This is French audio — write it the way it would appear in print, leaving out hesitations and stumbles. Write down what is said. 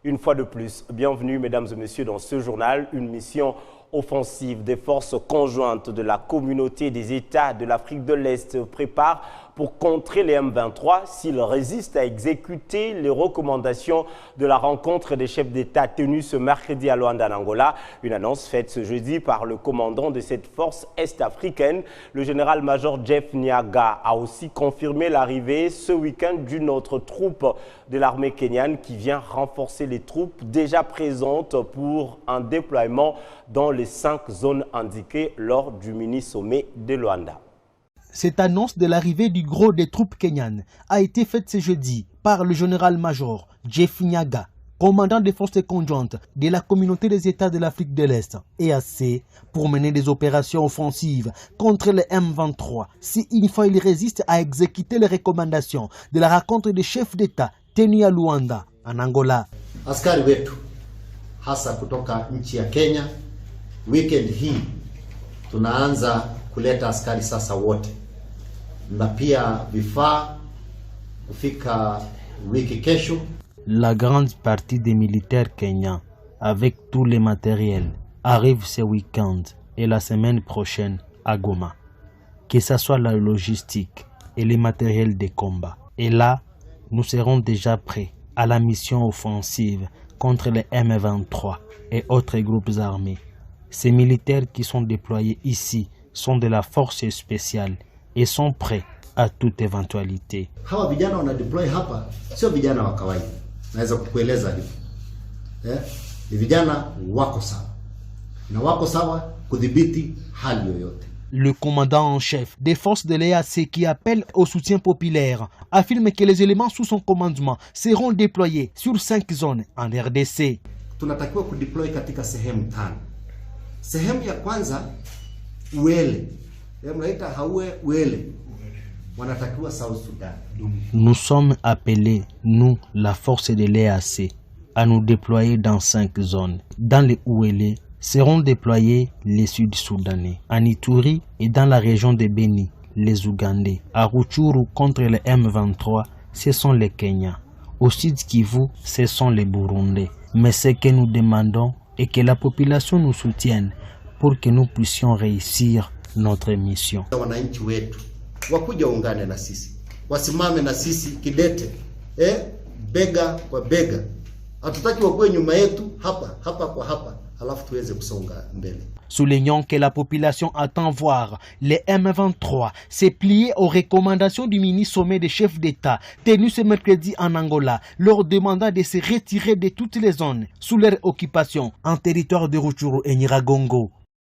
Une fois de plus, bienvenue mesdames et messieurs dans ce journal, une mission offensive des forces conjointes de la communauté des États de l'Afrique de l'Est prépare pour contrer les M23 s'ils résistent à exécuter les recommandations de la rencontre des chefs d'État tenue ce mercredi à Luanda, en Angola. Une annonce faite ce jeudi par le commandant de cette force est-africaine. Le général-major Jeff Nyaga a aussi confirmé l'arrivée ce week-end d'une autre troupe de l'armée kenyane qui vient renforcer les troupes déjà présentes pour un déploiement dans les 5 zones indiquées lors du mini-sommet de Luanda. Cette annonce de l'arrivée du gros des troupes kenyanes a été faite ce jeudi par le général-major Jeff Nyaga, commandant des forces conjointes de la communauté des États de l'Afrique de l'Est, EAC, pour mener des opérations offensives contre les M23 si une fois ils résistent à exécuter les recommandations de la rencontre des chefs d'État tenue à Luanda, en Angola. Askari wetu hasa kutoka nchi ya Kenya, weekend hii tunaanza kuleta askari sasa wote na pia vifaa kufika wiki kesho. La grande partie des militaires kenyans avec tous les matériels arrive ce week-end et la semaine prochaine à Goma, que ce soit la logistique et les matériels de combat. Et là, nous serons déjà prêts à la mission offensive contre les M23 et autres groupes armés. Ces militaires qui sont déployés ici sont de la force spéciale et sont prêts à toute éventualité. Hawa vijana wana deploy hapa sio vijana wa kawaida. Naweza kukueleza hivi. Ni vijana wako sawa. Na wako sawa kudhibiti hali yoyote. Le commandant en chef des forces de l'EAC qui appelle au soutien populaire affirme que les éléments sous son commandement seront déployés sur 5 zones en RDC. Tunatakiwa kudeploy katika sehemu 5. Sehemu ya kwanza Uele. Mnaita Haue Uele. Wanatakiwa South Sudan. Nous sommes appelés, nous, la force de l'EAC, à nous déployer dans 5 zones. Dans les Ouélé seront déployés les Sud-Soudanais. En Ituri et dans la région de Beni, les Ougandais. À Rutshuru contre les M23, ce sont les Kenyans. Au Sud Kivu, ce sont les Burundais. Mais ce que nous demandons est que la population nous soutienne pour que nous puissions réussir notre mission. Wananchi wetu wakuja ungane na sisi, wasimame na sisi kidete, bega kwa bega. Hatutaki wakuwe nyuma yetu hapa kwa hapa, alafu tuweze kusonga mbele. Soulignons que la population attend voir les M23 se plier aux recommandations du mini-sommet des chefs d'État tenu ce mercredi en Angola, leur demandant de se retirer de toutes les zones sous leur occupation en territoire de Rutshuru et Nyiragongo.